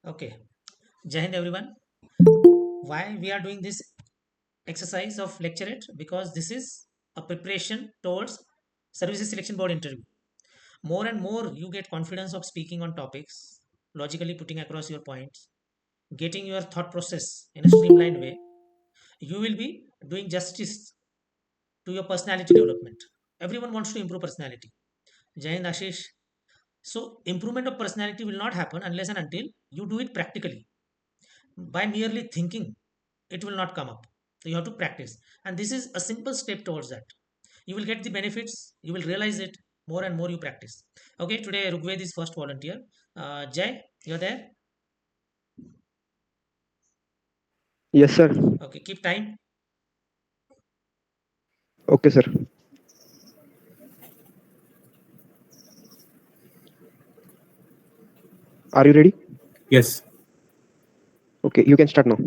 Okay. Jai Hind everyone. Why we are doing this exercise of lecturate? Because this is a preparation towards services selection board interview. More and more you get confidence of speaking on topics, logically putting across your points, getting your thought process in a streamlined way. You will be doing justice to your personality development. Everyone wants to improve personality. Jai Hind, Aashish. So improvement of personality will not happen unless and until you do it practically. By merely thinking, it will not come up. So you have to practice, and this is a simple step towards that. You will get the benefits, you will realize it more and more you practice. Okay, today Rugved is first volunteer. Jay, you're there. Yes, sir. Okay, keep time. Okay, sir. Are you ready? Yes. Okay, you can start now.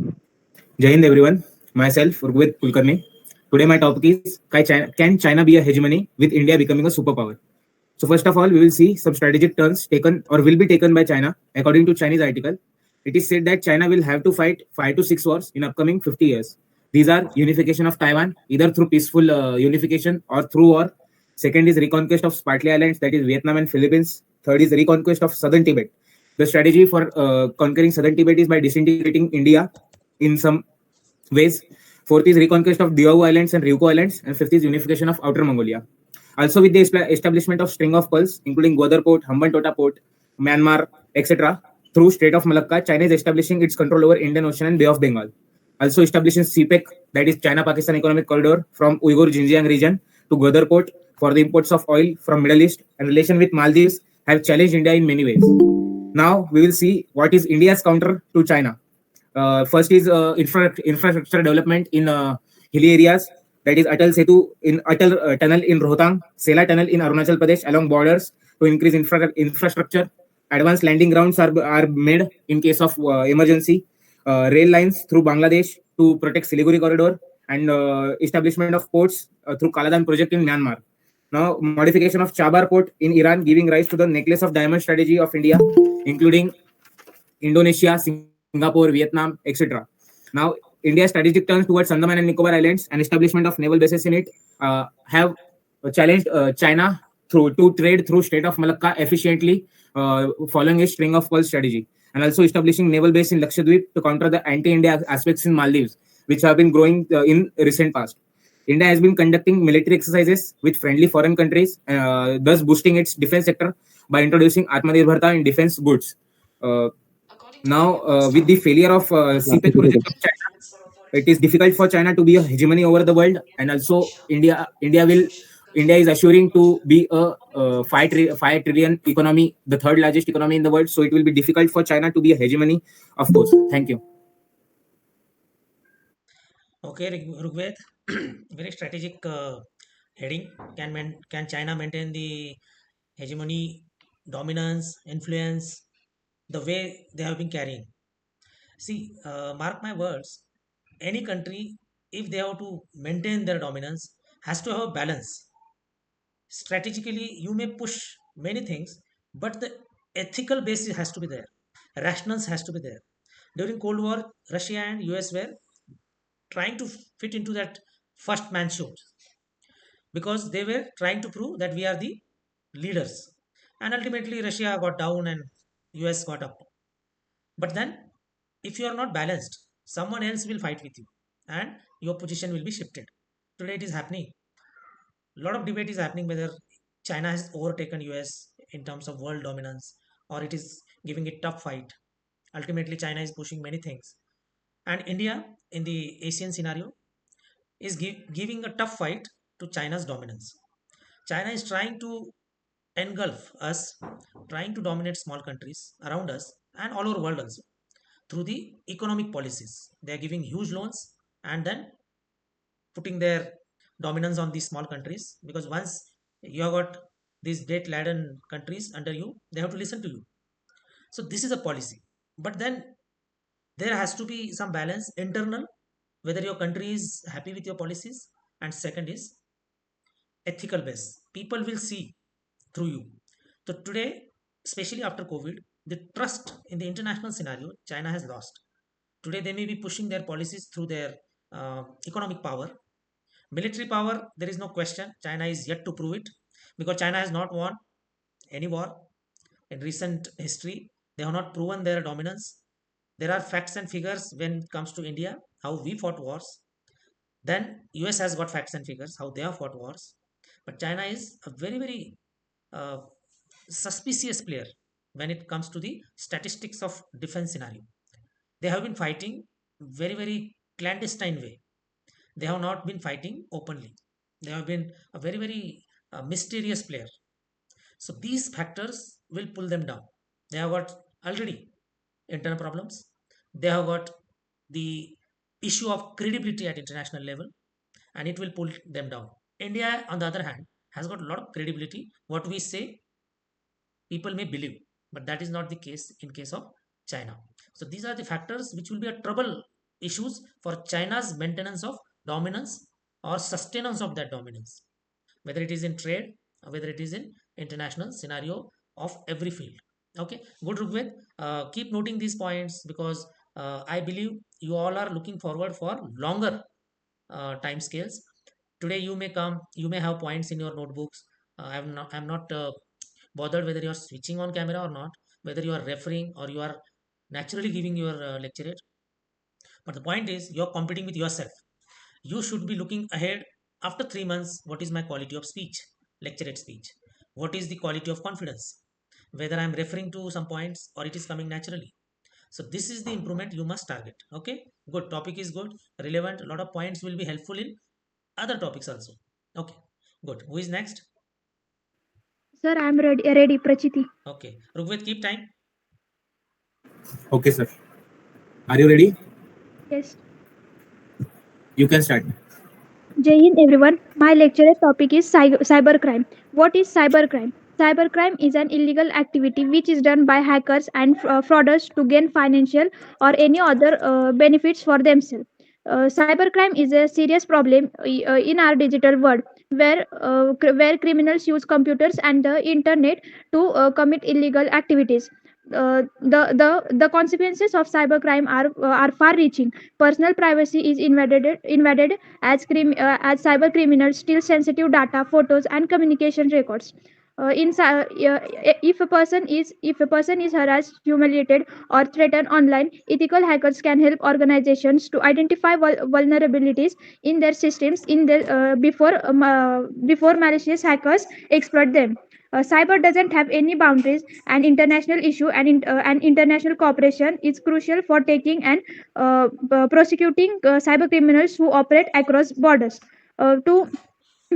Jai Hind everyone. Myself, Rugved Kulkarni. Today my topic is can China be a hegemony with India becoming a superpower? So first of all, we will see some strategic turns taken or will be taken by China. According to Chinese article, it is said that China will have to fight 5 to 6 wars in upcoming 50 years. These are unification of Taiwan, either through peaceful unification or through war. Second is reconquest of Spratly Islands, that is Vietnam and Philippines. Third is reconquest of southern Tibet. The strategy for conquering southern Tibet is by disintegrating India in some ways. Fourth is reconquest of Diaoyu Islands and Ryukyu Islands. And fifth is unification of Outer Mongolia. Also, with the establishment of string of pearls, including Gwadar Port, Hambantota Port, Myanmar, etc., through Strait of Malacca, China is establishing its control over Indian Ocean and Bay of Bengal. Also, establishing CPEC, that is China-Pakistan Economic Corridor, from Uyghur Xinjiang region to Gwadar Port for the imports of oil from Middle East, and relation with Maldives have challenged India in many ways. Now we will see what is India's counter to China. First is infrastructure development in hilly areas. That is Atal Setu in Atal Tunnel in Rohtang, Sela Tunnel in Arunachal Pradesh along borders to increase infrastructure. Advanced landing grounds are made in case of emergency. Rail lines through Bangladesh to protect Siliguri corridor, and establishment of ports through Kaladan project in Myanmar. Now, modification of Chabar port in Iran, giving rise to the necklace of diamond strategy of India, including Indonesia, Singapore, Vietnam, etc. Now, India's strategic turns towards Andaman and Nicobar Islands and establishment of naval bases in it have challenged China through to trade through Strait of Malacca efficiently, following a string of pearl strategy, and also establishing naval base in Lakshadweep to counter the anti-India aspects in Maldives, which have been growing in recent past. India has been conducting military exercises with friendly foreign countries, thus boosting its defense sector by introducing Atmanirbharta in defense goods. Uh, Now, with the failure of Yeah, CPEC project of China, it is difficult for China to be a hegemony over the world, and also India is assuring to be a 5 trillion economy, the third largest economy in the world. So it will be difficult for China to be a hegemony, of course. Thank you. Okay, Rugved. Very strategic heading. Can China maintain the hegemony, dominance, influence the way they have been carrying? See, mark my words. Any country, if they have to maintain their dominance, has to have a balance. Strategically, you may push many things, but the ethical basis has to be there. Rationals has to be there. During Cold War, Russia and US were trying to fit into that first man show because they were trying to prove that we are the leaders. And ultimately, Russia got down and US got up. But then, if you are not balanced, someone else will fight with you and your position will be shifted. Today, it is happening. A lot of debate is happening whether China has overtaken US in terms of world dominance or it is giving it tough fight. Ultimately, China is pushing many things. And India, in the Asian scenario, is giving a tough fight to China's dominance. China is trying to engulf us, trying to dominate small countries around us and all over the world also through the economic policies. They are giving huge loans and then putting their dominance on these small countries because once you have got these debt laden countries under you, they have to listen to you. So this is a policy. But then there has to be some balance internal, whether your country is happy with your policies, and second is ethical base. People will see through you. So today, especially after COVID, The trust in the international scenario China has lost. Today they may be pushing their policies through their economic power. Military power, there is no question, China is yet to prove it, because China has not won any war in recent history. They have not proven their dominance. There are facts and figures when it comes to India, how we fought wars. Then US has got facts and figures how they have fought wars. But China is a very very uh, suspicious player when it comes to the statistics of defense scenario. They have been fighting very very clandestine way. They have not been fighting openly. They have been a very very mysterious player. So these factors will pull them down. They have got already internal problems. They have got the issue of credibility at international level, and it will pull them down. India on the other hand has got a lot of credibility. What we say people may believe, but that is not the case in case of China. So these are the factors which will be a trouble issues for China's maintenance of dominance or sustenance of that dominance, whether it is in trade or whether it is in international scenario of every field. Okay, good Rugved. Keep noting these points, because I believe you all are looking forward for longer time scales. Today you may come, you may have points in your notebooks. I'm not bothered whether you are switching on camera or not, whether you are referring or you are naturally giving your lecture. But the point is you're competing with yourself. You should be looking ahead after 3 months. What is my quality of speech, lecture speech? What is the quality of confidence? Whether I'm referring to some points or it is coming naturally. So this is the improvement you must target. Okay, good. Topic is good, relevant. A lot of points will be helpful in other topics also. Okay, good. Who is next? Sir, I'm ready, Prachiti. Okay, Rugved, keep time. Okay, sir. Are you ready? Yes. You can start. Jai Hind, everyone. My lecture topic is cybercrime. What is cybercrime? Cybercrime is an illegal activity which is done by hackers and fraudsters to gain financial or any other benefits for themselves. Cybercrime is a serious problem in our digital world, where criminals use computers and the internet to commit illegal activities. The consequences of cybercrime are far-reaching. Personal privacy is invaded as cyber criminals steal sensitive data, photos, and communication records. If a person is harassed, humiliated, or threatened online, ethical hackers can help organizations to identify vulnerabilities in their systems before malicious hackers exploit them. Cyber doesn't have any boundaries. An international issue and international cooperation is crucial for taking and prosecuting cyber criminals who operate across borders. Uh, to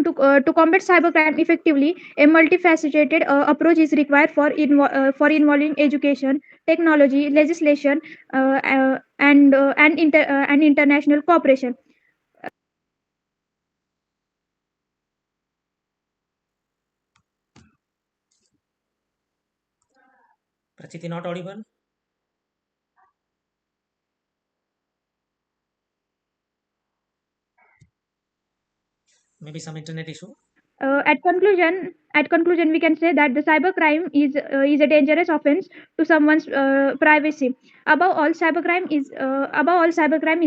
to combat cybercrime effectively, a multifaceted approach is required for involving education, technology, legislation, and international cooperation. Prachiti not audible. Maybe some internet issue. At conclusion, we can say that the cybercrime is a dangerous offense to someone's privacy. Above all, cybercrime is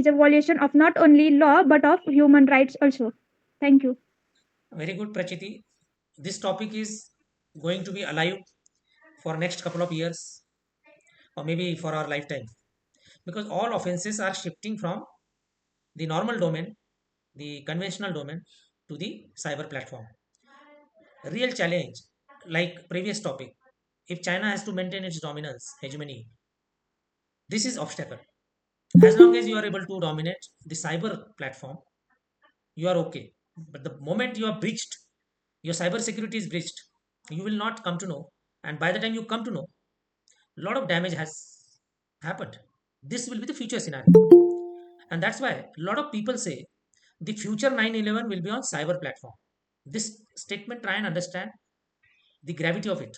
a violation of not only law but of human rights also. Thank you. Very good, Prachiti. This topic is going to be alive for next couple of years or maybe for our lifetime, because all offenses are shifting from the normal domain, the conventional domain, to the cyber platform. Real challenge, like previous topic, if China has to maintain its dominance, hegemony, this is obstacle. As long as you are able to dominate the cyber platform, you are okay. But the moment you are breached, your cyber security is breached, you will not come to know. And by the time you come to know, a lot of damage has happened. This will be the future scenario. And that's why a lot of people say the future 9/11 will be on cyber platform. This statement, try and understand the gravity of it.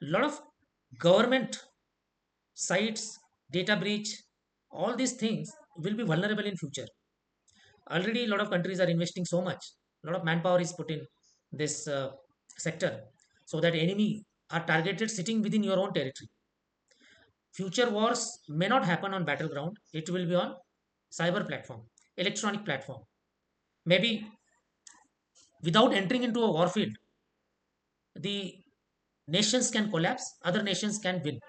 A lot of government sites, data breach, all these things will be vulnerable in future. Already a lot of countries are investing so much, a lot of manpower is put in this sector, so that enemy are targeted sitting within your own territory. Future wars may not happen on battleground, it will be on cyber platform, electronic platform. Maybe without entering into a war field, the nations can collapse, other nations can win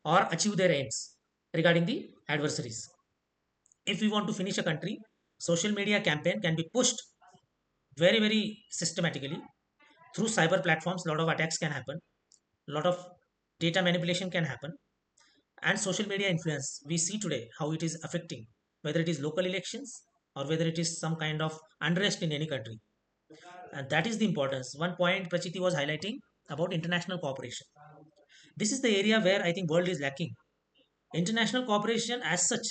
or achieve their aims regarding the adversaries. If we want to finish a country, social media campaign can be pushed very, very systematically through cyber platforms. A lot of attacks can happen, a lot of data manipulation can happen, and social media influence. We see today how it is affecting whether it is local elections or whether it is some kind of unrest in any country. And that is the importance. One point Prachiti was highlighting about international cooperation. This is the area where I think world is lacking. International cooperation as such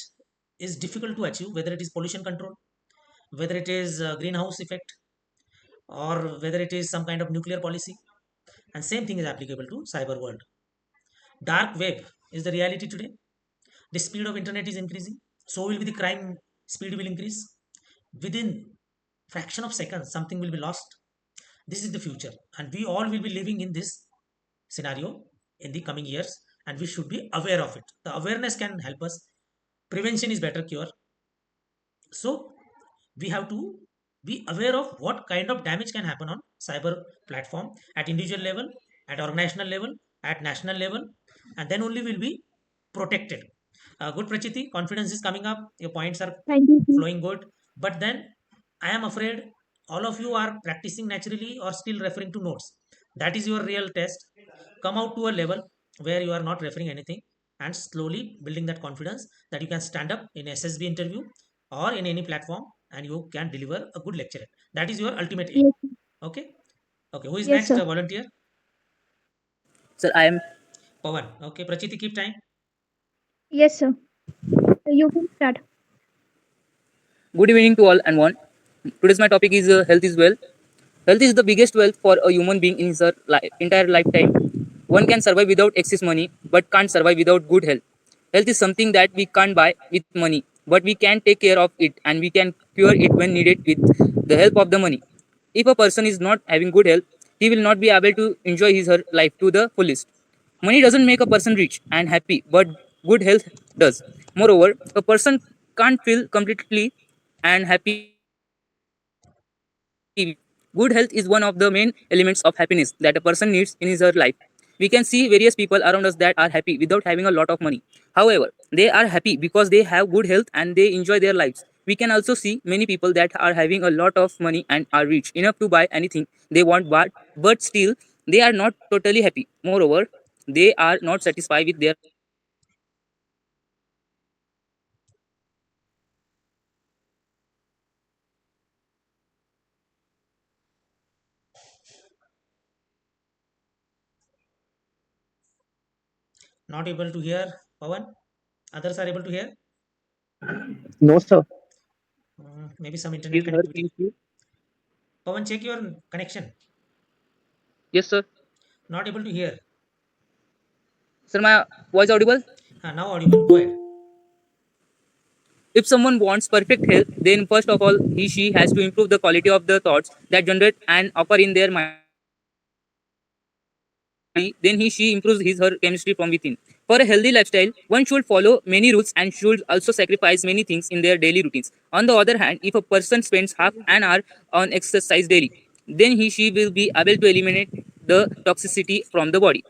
is difficult to achieve, whether it is pollution control, whether it is greenhouse effect, or whether it is some kind of nuclear policy. And same thing is applicable to cyber world. Dark web is the reality today. The speed of internet is increasing, so will be the crime speed will increase. Within fraction of seconds something will be lost. This is the future, and we all will be living in this scenario in the coming years, and we should be aware of it. The awareness can help us. Prevention is better cure. So we have to be aware of what kind of damage can happen on cyber platform at individual level, at organizational level, at national level, and then only will be protected. Good, Prachiti, confidence is coming up, your points are Thank you, sir. flowing good, but then I am afraid all of you are practicing naturally or still referring to notes. That is your real test. Come out to a level where you are not referring anything and slowly building that confidence that you can stand up in SSB interview or in any platform and you can deliver a good lecture. That is your ultimate aim. Yes, Okay. Okay. Who is yes, next? sir. A volunteer? Sir, I am. Pawan. Okay. Prachiti, keep time. Yes, sir. You can start. Good evening to all and one. Today's my topic is health is wealth. Health is the biggest wealth for a human being in his entire lifetime. One can survive without excess money, but can't survive without good health. Health is something that we can't buy with money, but we can take care of it and we can cure it when needed with the help of the money. If a person is not having good health, he will not be able to enjoy his her life to the fullest. Money doesn't make a person rich and happy, but good health does. Moreover, a person can't feel completely and happy without good health. Good health is one of the main elements of happiness that a person needs in his or her life. We can see various people around us that are happy without having a lot of money. However, they are happy because they have good health and they enjoy their lives. We can also see many people that are having a lot of money and are rich enough to buy anything they want, but still they are not totally happy. Moreover, they are not satisfied with their life. They are not satisfied with their health. They are not satisfied with their life. They are not satisfied with their health. They are not satisfied with their life. They are not satisfied with their health. They are not satisfied with their life. Not able to hear, Pawan. Others are able to hear. No, sir. Maybe some internet Is her connectivity. things you? Pawan, check your connection. Yes, sir. Not able to hear. Sir, my voice audible? Now audible. Go ahead. If someone wants perfect health, then first of all, he she has to improve the quality of the thoughts that generate and occur in their mind. Then he she improves his her chemistry from within. For a healthy lifestyle, one should follow many rules and should also sacrifice many things in their daily routines. On the other hand, if a person spends half an hour on exercise daily, then he she will be able to eliminate the toxicity from the body.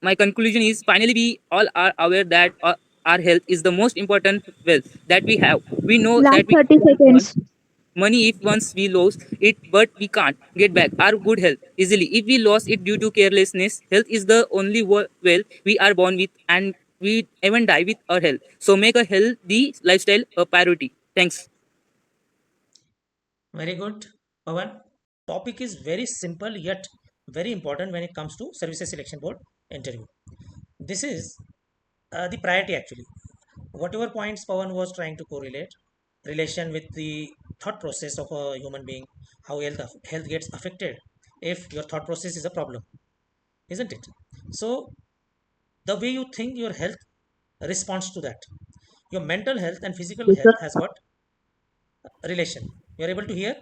My conclusion is finally we all are aware that our health is the most important wealth that we have. We know Last that we 30 can earn seconds. money if once we lose it, but we can't get back our good health easily if we lost it due to carelessness. Health is the only wealth we are born with, and we even die with our health. So make a healthy lifestyle a priority. Thanks. Very good, Pawan. Topic is very simple yet very important when it comes to Services Selection Board interview. This is the priority actually. Whatever points Pawan was trying to correlate, relation with the thought process of a human being, how health gets affected if your thought process is a problem, isn't it? So the way you think, your health responds to that. Your mental health and physical Yes, sir. health has got relation. You are able to hear?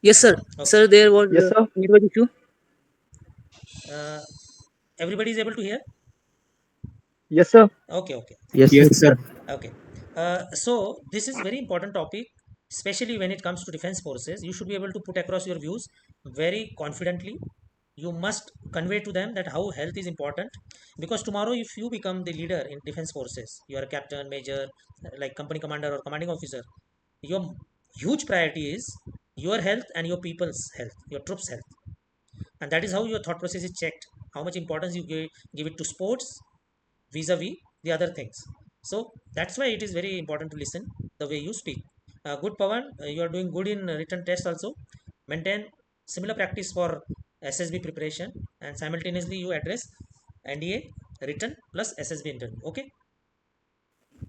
Yes, sir. Okay. Sir, there was Yes, a sir. network issue. Uh, everybody is able to hear? Yes, sir. Okay, okay, Yes, sir. Yes, sir. okay. So this is very important topic, especially when it comes to defense forces. You should be able to put across your views very confidently. You must convey to them that how health is important, because tomorrow if you become the leader in defense forces, you are a captain, major, like company commander or commanding officer, your huge priority is your health and your people's health, your troops' health, and that is how your thought process is checked. How much importance you give it to sports vis-a-vis the other things. So that's why it is very important to listen the way you speak. Good, Pawan. You are doing good in written test also. Maintain similar practice for SSB preparation, and simultaneously you address NDA written plus SSB interview. Okay.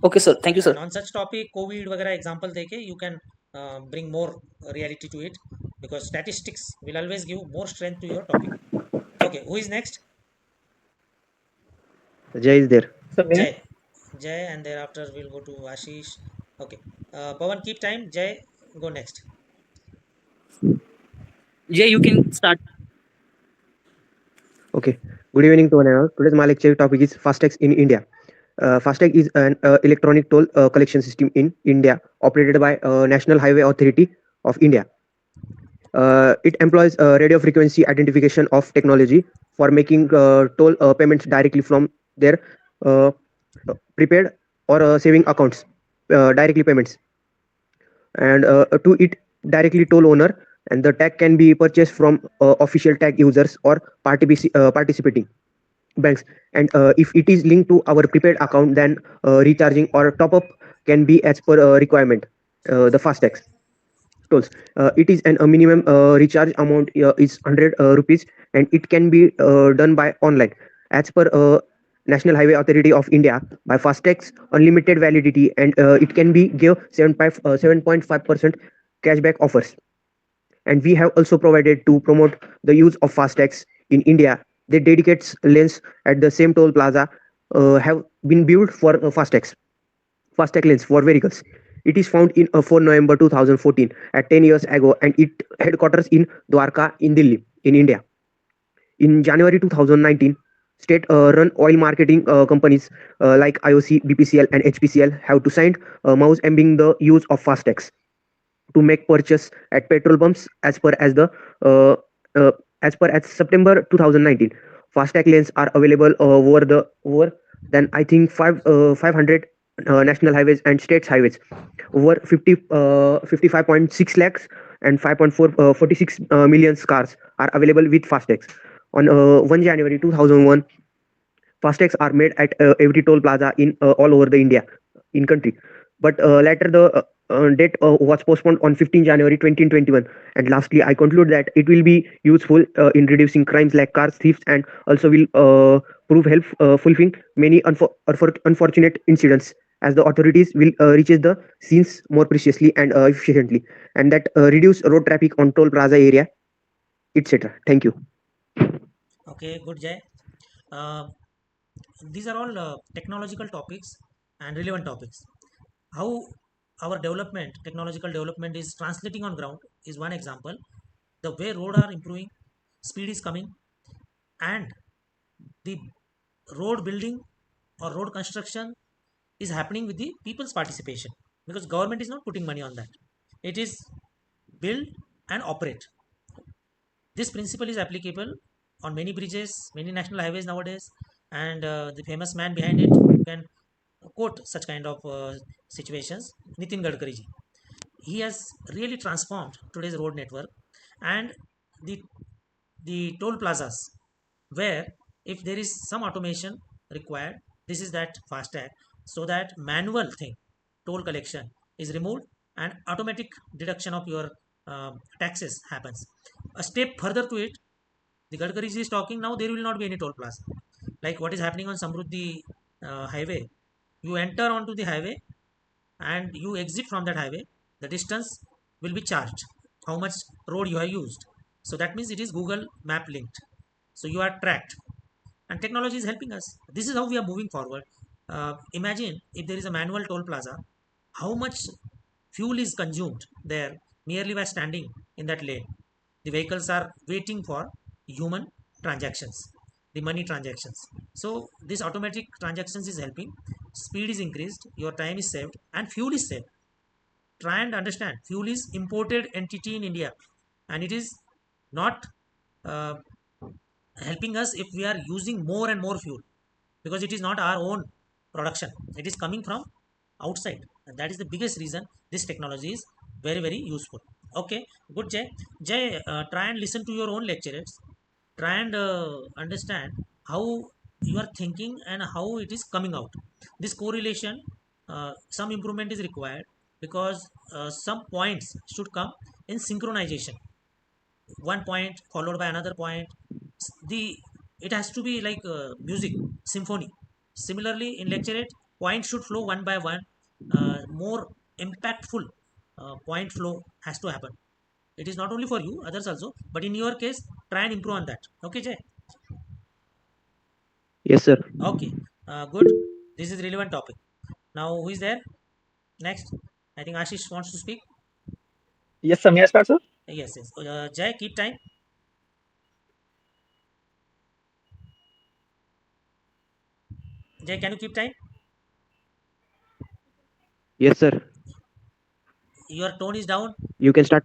Okay, sir. Thank you, sir. And on such topic COVID वगैरह example देके you can bring more reality to it, because statistics will always give more strength to your topic. Okay, who is next? Jay is there. So, may Jay. Jay, and thereafter we'll go to Ashish. Okay. Pawan, keep time. Jay, go next. Jay, you can start. Okay. Good evening to one and all. Today's my lecture topic is FASTags in India. FASTag is an electronic toll collection system in India operated by National Highway Authority of India. It employs radio frequency identification of technology for making toll payments directly from their uh, prepaid or saving accounts, directly payments, and to it directly toll owner. And the tag can be purchased from official tag users or participating banks. And if it is linked to our prepaid account, then recharging or top up can be as per requirement. The FASTags tolls. It is a minimum recharge amount is 100 rupees, and it can be done by online as per National Highway Authority of India by FASTags unlimited validity, and it can be give 7.5% cashback offers. And we have also provided to promote the use of FASTags in India. The dedicated lanes at the same toll plaza have been built for FASTag lanes for vehicles. It is found in 4 November 2014 at 10 years ago, and it headquarters in Dwarka in Delhi in India. In January 2019, state-run oil marketing companies like IOC, BPCL, and HPCL have to sign mouse embedding the use of FASTags to make purchase at petrol pumps uh, uh, as per as September 2019. Fastag lanes are available over than I think 500 national highways and states highways. Over 55.6 lakhs and 5.46 million cars are available with Fastags. On 1 January 2001, Fastags are made at every toll plaza in all over the India in country. But later the date was postponed on 15 January 2021. And lastly, I conclude that it will be useful in reducing crimes like car thieves, and also will prove help fulfilling many unfortunate incidents, as the authorities will reaches the scenes more preciously and efficiently, and that reduce road traffic on toll plaza area, etc. Thank you. Okay, good, Jay. Uh, these are all technological topics and relevant topics. How our development, technological development, is translating on ground is one example. The way road are improving, speed is coming, and the road building or road construction is happening with the people's participation, because government is not putting money on that. It is build and operate. This principle is applicable on many bridges, many national highways nowadays, and the famous man behind it who can quote such kind of situations, Nitin Gadkari ji. He has really transformed today's road network, and the toll plazas, where if there is some automation required, this is that FASTag, so that manual thing, toll collection, is removed and automatic deduction of your taxes happens. A step further to it, the Gadkari is talking now, there will not be any toll plaza. Like what is happening on Samruddhi highway. You enter onto the highway and you exit from that highway, the distance will be charged. How much road you have used. So that means it is Google Map linked. So you are tracked, and technology is helping us. This is how we are moving forward. Imagine if there is a manual toll plaza, how much fuel is consumed there merely by standing in that lane. The vehicles are waiting for human transactions. the money transactions. So this automatic transactions is helping, speed is increased, your time is saved, and fuel is saved. Try and understand, fuel is imported entity in India, and it is not uh, helping us if we are using more and more fuel, because it is not our own production, it is coming from outside, and that is the biggest reason this technology is very very useful. Okay, good. Jay, try and listen to your own lecturers, try and understand how you are thinking and how it is coming out. This correlation, some improvement is required, because some points should come in synchronization, one point followed by another point. The It has to be like music symphony. Similarly in lecturate, points should flow one by one, more impactful point flow has to happen. It is not only for you, others also, but in your case try and improve on that. Okay, Jay. Yes, sir. Okay, good. This is relevant topic. Now who is there next? I think Ashish wants to speak. Yes, sir. May I start, sir? Yes, yes. Jay, keep time. Jay, can you keep time? Yes, sir. Your tone is down. You can start.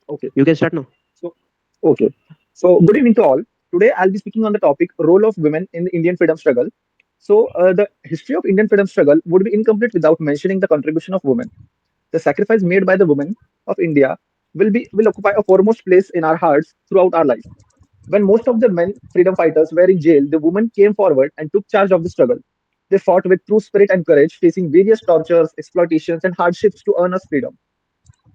Okay. You can start now. So, okay. So, good evening to all. Today, I'll be speaking on the topic role of women in the Indian freedom struggle. So, the history of Indian freedom struggle would be incomplete without mentioning the contribution of women. The sacrifice made by the women of India will occupy a foremost place in our hearts throughout our life. When most of the men freedom fighters were in jail, the women came forward and took charge of the struggle. They fought with true spirit and courage, facing various tortures, exploitations, and hardships to earn us freedom.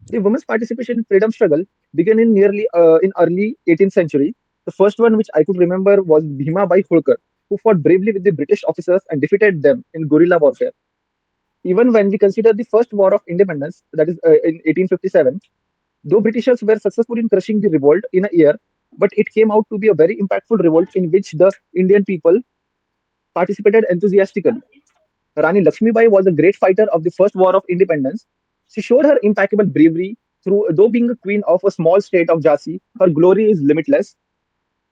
The women's participation in freedom struggle began in early 18th century. The first one which I could remember was Bhima Bai Holkar, who fought bravely with the British officers and defeated them in guerrilla warfare. Even when we consider the first war of independence, that is in 1857, though Britishers were successful in crushing the revolt in a year, but it came out to be a very impactful revolt in which the Indian people participated enthusiastically. Rani Lakshmibai was a great fighter of the first war of independence. She showed her impeccable bravery through, though being a queen of a small state of Jhansi, her glory is limitless.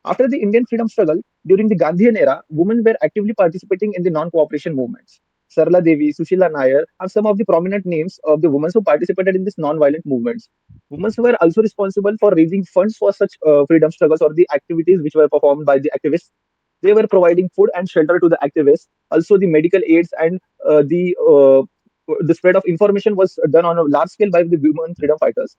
After the Indian freedom struggle, during the Gandhian era, women were actively participating in the non-cooperation movements. Sarla Devi, Sushila Nair are some of the prominent names of the women who participated in these non-violent movements. Women were also responsible for raising funds for such freedom struggles or the activities which were performed by the activists. They were providing food and shelter to the activists. Also, the medical aids and the spread of information was done on a large scale by the women freedom fighters.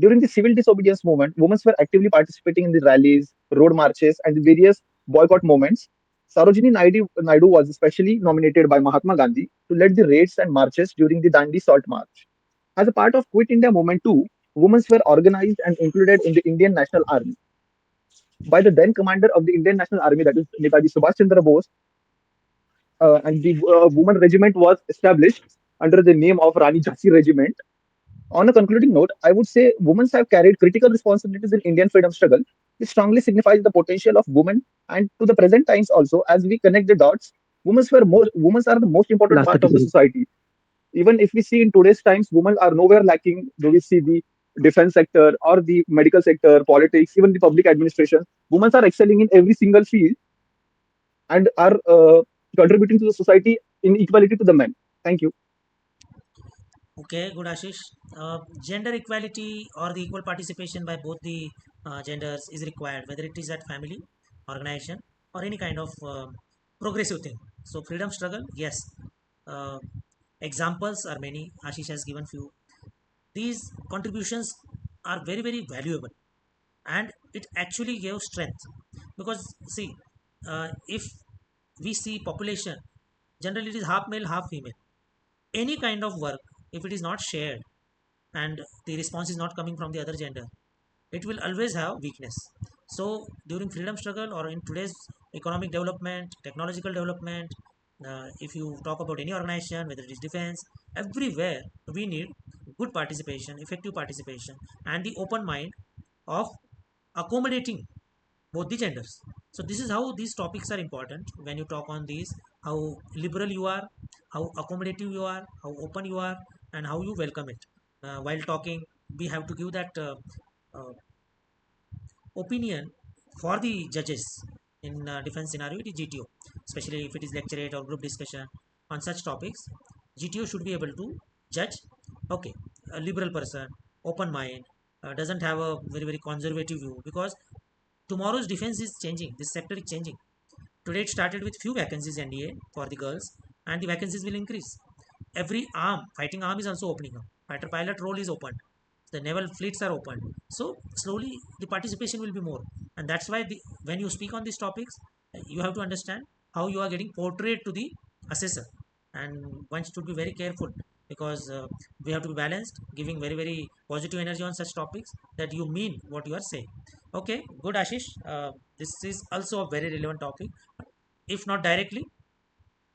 During the civil disobedience movement, women were actively participating in the rallies, road marches, and the various boycott movements. Naidu was especially nominated by Mahatma Gandhi to lead the raids and marches during the Dandi Salt March. As a part of Quit India movement too, women were organized and included in the Indian National Army by the then commander of the Indian National Army, that is Netaji Subhash Chandra Bose, and the woman regiment was established under the name of Rani Jhansi Regiment. On a concluding note, I would say women have carried critical responsibilities in Indian freedom struggle. This strongly signifies the potential of women, and to the present times also, as we connect the dots, women are the most important Last part 30 of the seconds. society. Even if we see in today's times, women are nowhere lacking. Do we see the defense sector or the medical sector, politics, even the public administration? Women are excelling in every single field and are contributing to the society in equality to the men. Thank you. Okay, good, Ashish. Gender equality or the equal participation by both the genders is required, whether it is at family, organization, or any kind of progressive thing. So, freedom struggle, yes. Uh, Examples are many. Ashish has given few. These contributions are very, very valuable, and it actually gave strength. Because, see, if we see population, generally it is half male, half female. Any kind of work, if it is not shared, and the response is not coming from the other gender, it will always have weakness. So during freedom struggle or in today's economic development, technological development, if you talk about any organization, whether it is defense, everywhere we need good participation, effective participation, and the open mind of accommodating both the genders. So this is how these topics are important when you talk on these: how liberal you are, how accommodative you are, how open you are, and how you welcome it. While talking, we have to give that uh, opinion for the judges in different scenario, it is GTO, especially if it is lecturate or group discussion on such topics. GTO should be able to judge. Okay, a liberal person, open mind, doesn't have a very conservative view, because tomorrow's defense is changing, this sector is changing. Today it started with few vacancies NDA for the girls, and the vacancies will increase. Every arm, fighting arm, is also opening up. Fighter pilot role is opened. The naval fleets are opened. So slowly the participation will be more, and that's why when you speak on these topics, you have to understand how you are getting portrayed to the assessor, and one should be very careful, because we have to be balanced, giving very positive energy on such topics, that you mean what you are saying. Okay, good, Ashish. This is also a very relevant topic, if not directly,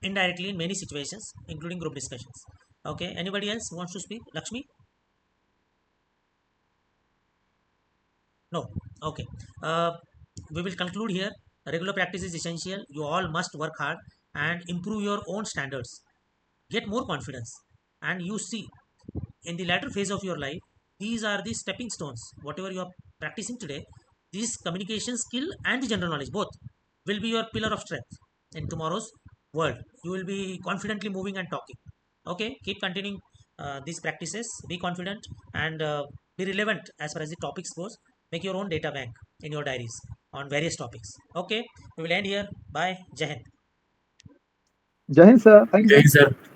indirectly, in many situations, including group discussions. Okay, anybody else wants to speak? Lakshmi? No. Okay. uh, we will conclude here. Regular practice is essential. You all must work hard and improve your own standards, get more confidence, and you see, in the latter phase of your life, these are the stepping stones. Whatever you are practicing today, this communication skill and the general knowledge both will be your pillar of strength in tomorrow's world. You will be confidently moving and talking. Okay, keep continuing these practices. Be confident, and be relevant as far as the topics goes. Make your own data bank in your diaries on various topics. Okay, we will end here. Bye. Jai Hind. Jai Hind, sir. Thank you, Jai sir. Hind, sir.